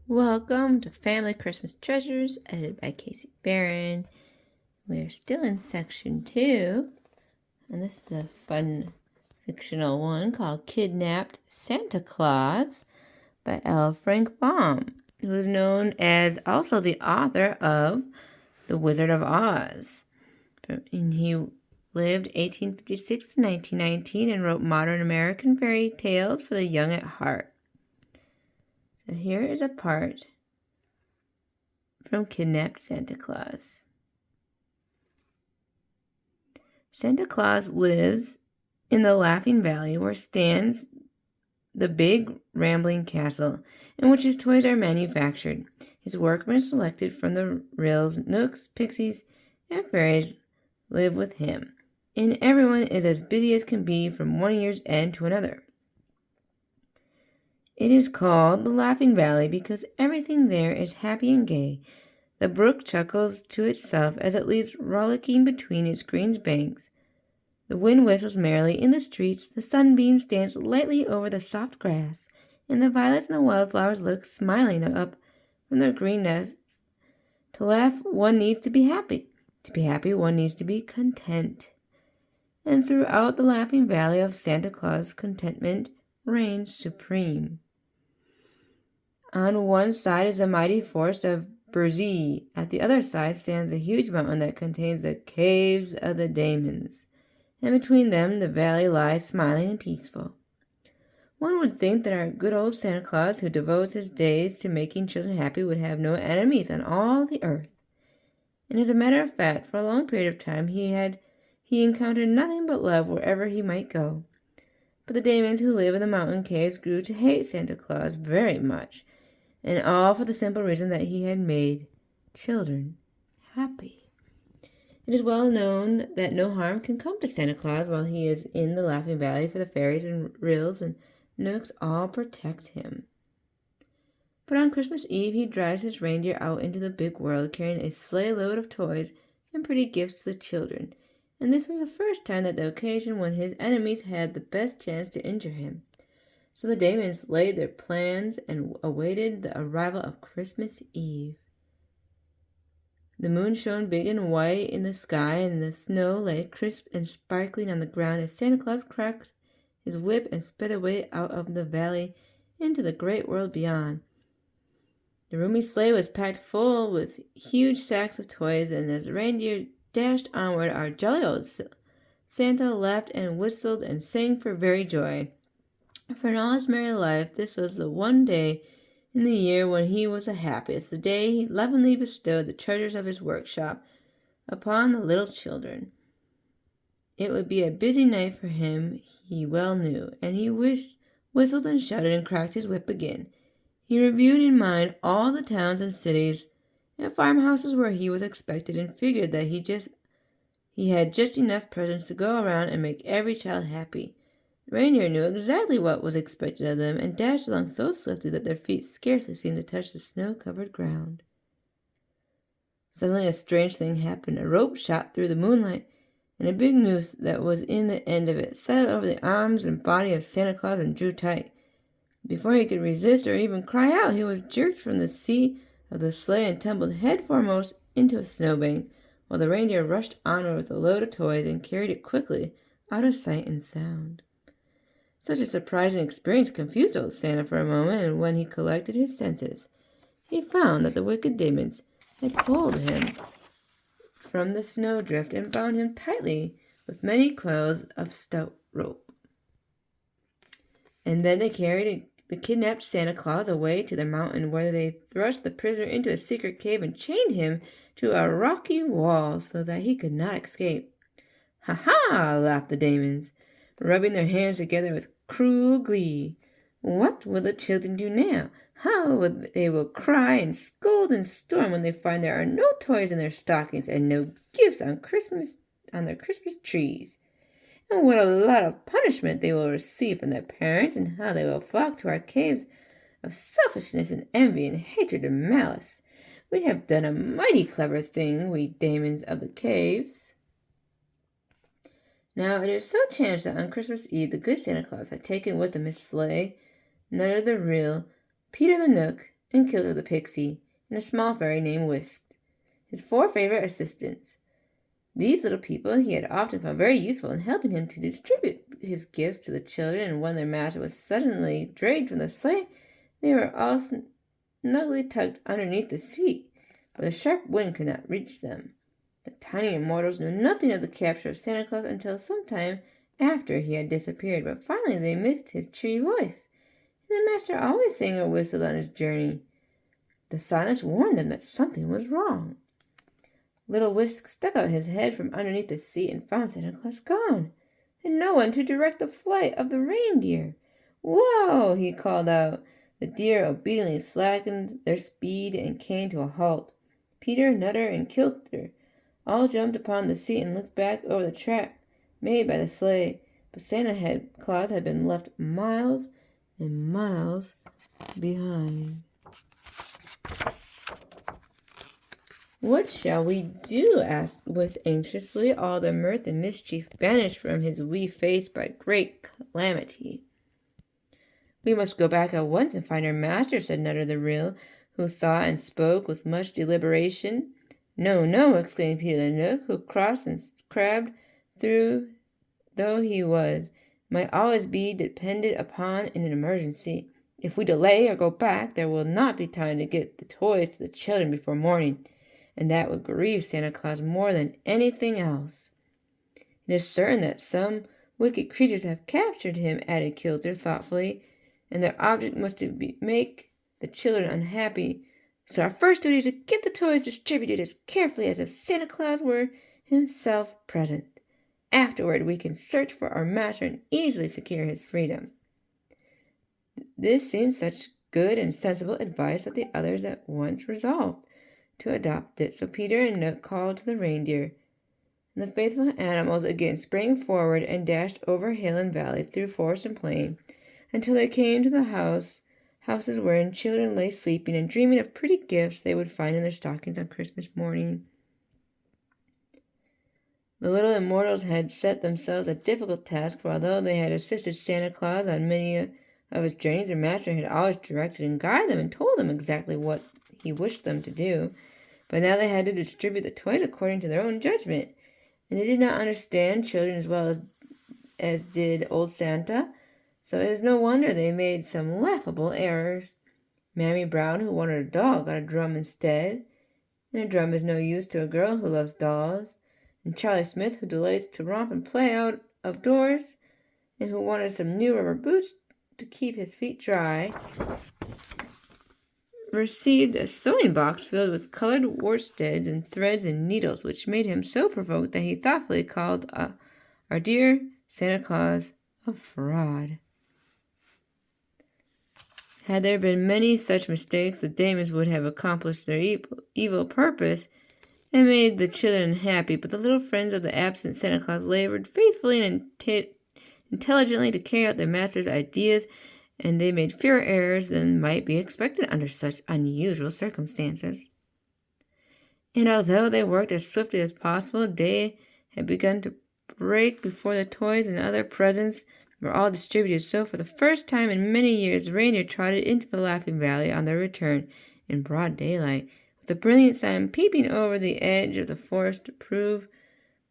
Welcome to Family Christmas Treasures, edited by Kacey Barron. We're still in section 2, and this is a fun fictional one called Kidnapped Santa Claus by L.Frank Baum, who is known as also the author of The Wizard of Oz. And he lived 1856 to 1919 and wrote modern American fairy tales for the young at heart. So here is a part from Kidnapped Santa Claus. Santa Claus lives in the Laughing Valley where stands the big rambling castle in which his toys are manufactured. His workmen selected from the Ryls, Knooks, Pixies, and Fairies live with him, and everyone is as busy as can be from one year's end to another. It is called the Laughing Valley because everything there is happy and gay. The brook chuckles to itself as it leaps rollicking between its green banks. The wind whistles merrily in the streets, the sunbeams dance lightly over the soft grass, and the violets and the wildflowers look smiling up from their green nests. To laugh, one needs to be happy. To be happy, one needs to be content. And throughout the Laughing Valley of Santa Claus, contentment reigns supreme. On one side is the mighty forest of Burzee. At the other side stands a huge mountain that contains the caves of the Daemons, and between them the valley lies smiling and peaceful. One would think that our good old Santa Claus, who devotes his days to making children happy, would have no enemies on all the earth. And as a matter of fact, for a long period of time he encountered nothing but love wherever he might go. But the Daemons who live in the mountain caves grew to hate Santa Claus very much, and all for the simple reason that he had made children happy. It is well known that no harm can come to Santa Claus while he is in the Laughing Valley, for the fairies and Ryls and Knooks all protect him. But on Christmas Eve he drives his reindeer out into the big world, carrying a sleigh load of toys and pretty gifts to the children, and this was the first time that the occasion when his enemies had the best chance to injure him. So the Daemons laid their plans and awaited the arrival of Christmas Eve. The moon shone big and white in the sky, and the snow lay crisp and sparkling on the ground as Santa Claus cracked his whip and sped away out of the valley into the great world beyond. The roomy sleigh was packed full with huge sacks of toys, and as the reindeer dashed onward, our jolly old Santa laughed and whistled and sang for very joy. For in all his merry life, this was the one day in the year when he was the happiest, the day he lovingly bestowed the treasures of his workshop upon the little children. It would be a busy night for him, he well knew, and he whistled and shouted and cracked his whip again. He reviewed in mind all the towns and cities and farmhouses where he was expected, and figured that he had just enough presents to go around and make every child happy. The reindeer knew exactly what was expected of them, and dashed along so swiftly that their feet scarcely seemed to touch the snow-covered ground. Suddenly a strange thing happened. A rope shot through the moonlight, and a big noose that was in the end of it settled over the arms and body of Santa Claus and drew tight. Before he could resist or even cry out, he was jerked from the seat of the sleigh and tumbled head foremost into a snowbank, while the reindeer rushed onward with a load of toys and carried it quickly out of sight and sound. Such a surprising experience confused old Santa for a moment, and when he collected his senses, he found that the wicked Daemons had pulled him from the snowdrift and bound him tightly with many coils of stout rope. And then they carried the kidnapped Santa Claus away to the mountain, where they thrust the prisoner into a secret cave and chained him to a rocky wall so that he could not escape. "Ha ha!" laughed the Daemons, rubbing their hands together with cruel glee. "What will the children do now? They will cry and scold and storm when they find there are no toys in their stockings and no gifts on their Christmas trees. And what a lot of punishment they will receive from their parents, and how they will flock to our caves of selfishness and envy and hatred and malice. We have done a mighty clever thing, we Daemons of the caves." Now it is so chanced that on Christmas Eve the good Santa Claus had taken with him his sleigh, Nutter the Ryl, Peter the Knook, and Kilter the pixie, and a small fairy named Whisk, his 4 favorite assistants. These little people he had often found very useful in helping him to distribute his gifts to the children, and when their master was suddenly dragged from the sleigh, they were all snugly tucked underneath the seat, where the sharp wind could not reach them. The tiny immortals knew nothing of the capture of Santa Claus until some time after he had disappeared, but finally they missed his cheery voice. And the master always sang or whistled on his journey. The silence warned them that something was wrong. Little Whisk stuck out his head from underneath the seat and found Santa Claus gone, and no one to direct the flight of the reindeer. "Whoa!" he called out. The deer obediently slackened their speed and came to a halt. Peter, Nutter, and Kilter all jumped upon the seat and looked back over the track made by the sleigh, but Claus had been left miles and miles behind. "What shall we do?" asked Whisk anxiously, all the mirth and mischief banished from his wee face by great calamity. "We must go back at once and find our master," said Nutter the Ryl, who thought and spoke with much deliberation. "No, no," exclaimed Peter the Knook, who, cross and crabbed through though he was, might always be depended upon in an emergency. "If we delay or go back, there will not be time to get the toys to the children before morning, and that would grieve Santa Claus more than anything else." "It is certain that some wicked creatures have captured him," added Kilter thoughtfully, "and their object must be to make the children unhappy. So our first duty is to get the toys distributed as carefully as if Santa Claus were himself present. Afterward, we can search for our master and easily secure his freedom." This seemed such good and sensible advice that the others at once resolved to adopt it. So Peter and Nook called to the reindeer, and the faithful animals again sprang forward and dashed over hill and valley, through forest and plain, until they came to the houses wherein children lay sleeping and dreaming of pretty gifts they would find in their stockings on Christmas morning. The little immortals had set themselves a difficult task, for although they had assisted Santa Claus on many of his journeys, their master had always directed and guided them and told them exactly what he wished them to do. But now they had to distribute the toys according to their own judgment, and they did not understand children as well as did old Santa, so it is no wonder they made some laughable errors. Mammy Brown, who wanted a doll, got a drum instead, and a drum is no use to a girl who loves dolls. And Charlie Smith, who delights to romp and play out of doors, and who wanted some new rubber boots to keep his feet dry, received a sewing box filled with colored worsteds and threads and needles, which made him so provoked that he thoughtfully called our dear Santa Claus a fraud. Had there been many such mistakes, the Damons would have accomplished their evil purpose and made the children happy, but the little friends of the absent Santa Claus labored faithfully and intelligently to carry out their master's ideas, and they made fewer errors than might be expected under such unusual circumstances. And although they worked as swiftly as possible, day had begun to break before the toys and other presents were all distributed. So for the first time in many years, the reindeer trotted into the Laughing Valley on their return in broad daylight, the brilliant sun peeping over the edge of the forest to prove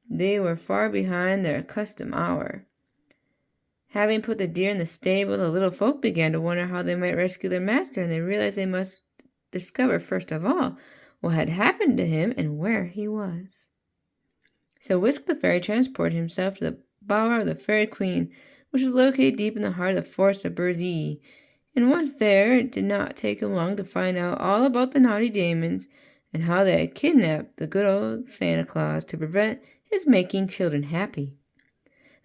they were far behind their accustomed hour. Having put the deer in the stable, the little folk began to wonder how they might rescue their master, and they realized they must discover first of all what had happened to him and where he was. So Whisk the fairy transported himself to the bower of the Fairy Queen, which was located deep in the heart of the forest of Burzee. And once there, it did not take him long to find out all about the naughty Damons and how they had kidnapped the good old Santa Claus to prevent his making children happy.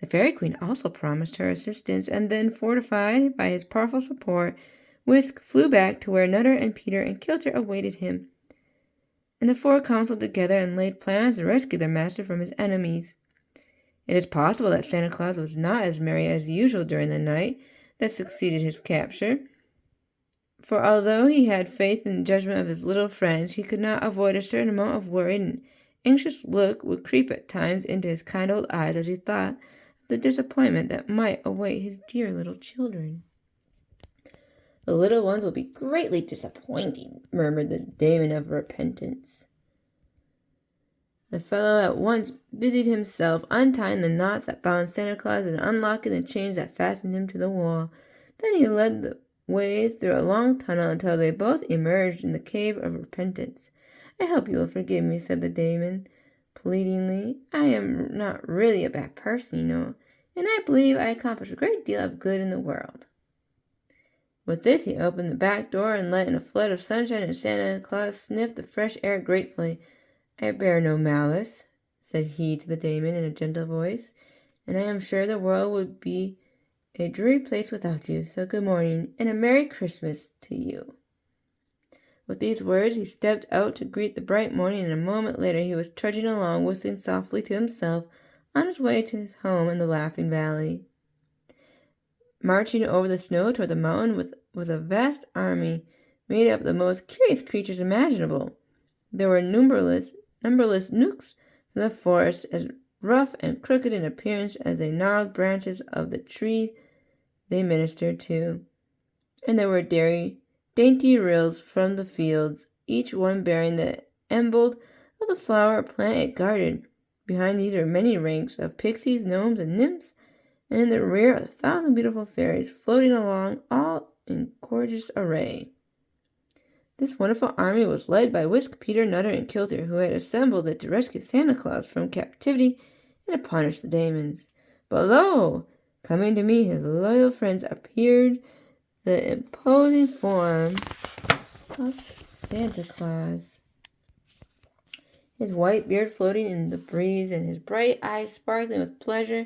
The Fairy Queen also promised her assistance, and then, fortified by his powerful support, Whisk flew back to where Nutter and Peter and Kilter awaited him. And the 4 counseled together and laid plans to rescue their master from his enemies. It is possible that Santa Claus was not as merry as usual during the night that succeeded his capture, for although he had faith in the judgment of his little friends, he could not avoid a certain amount of worried and anxious look would creep at times into his kind old eyes as he thought of the disappointment that might await his dear little children. The little ones will be greatly disappointed, murmured the daemon of repentance. The fellow at once busied himself untying the knots that bound Santa Claus and unlocking the chains that fastened him to the wall. Then he led the way through a long tunnel until they both emerged in the cave of repentance. I hope you will forgive me, said the daemon pleadingly. I am not really a bad person, you know, and I believe I accomplish a great deal of good in the world. With this, he opened the back door and let in a flood of sunshine, and Santa Claus sniffed the fresh air gratefully. I bear no malice, said he to the daemon in a gentle voice, and I am sure the world would be a dreary place without you, so good morning, and a Merry Christmas to you. With these words, he stepped out to greet the bright morning, and a moment later he was trudging along, whistling softly to himself, on his way to his home in the Laughing Valley. Marching over the snow toward the mountain was a vast army made up of the most curious creatures imaginable. There were numberless nooks in the forest, as rough and crooked in appearance as the gnarled branches of the tree they ministered to, and there were dainty rills from the fields, each one bearing the emblem of the flower or plant it guarded. Behind these were many ranks of pixies, gnomes, and nymphs, and in the rear 1,000 beautiful fairies floating along, all in gorgeous array. This wonderful army was led by Whisk, Peter, Nutter, and Kilter, who had assembled it to rescue Santa Claus from captivity and to punish the daemons. But lo! Coming to meet his loyal friends appeared the imposing form of Santa Claus, his white beard floating in the breeze and his bright eyes sparkling with pleasure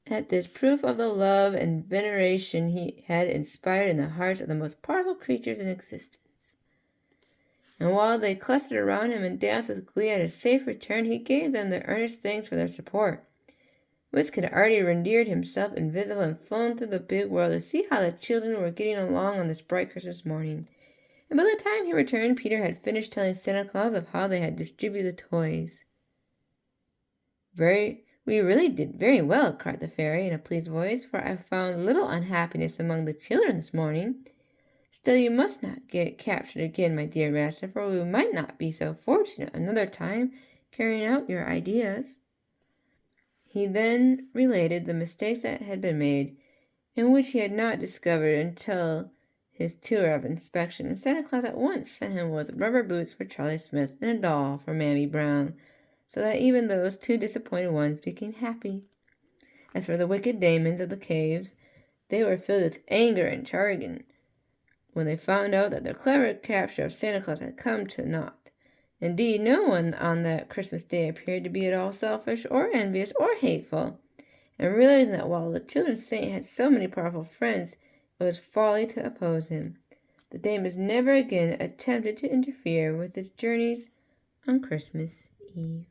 at this proof of the love and veneration he had inspired in the hearts of the most powerful creatures in existence. And while they clustered around him and danced with glee at his safe return, he gave them their earnest thanks for their support. Whisk had already rendered himself invisible and flown through the big world to see how the children were getting along on this bright Christmas morning. And by the time he returned, Peter had finished telling Santa Claus of how they had distributed the toys. We really did very well, cried the fairy in a pleased voice, for I found little unhappiness among the children this morning. Still, you must not get captured again, my dear master, for we might not be so fortunate another time carrying out your ideas. He then related the mistakes that had been made, and which he had not discovered until his tour of inspection, and Santa Claus at once sent him with rubber boots for Charlie Smith and a doll for Mammy Brown, so that even those two disappointed ones became happy. As for the wicked daemons of the caves, they were filled with anger and chagrin when they found out that their clever capture of Santa Claus had come to naught. Indeed, no one on that Christmas day appeared to be at all selfish or envious or hateful, and realizing that while the children's saint had so many powerful friends, it was folly to oppose him. The daemons never again attempted to interfere with his journeys on Christmas Eve.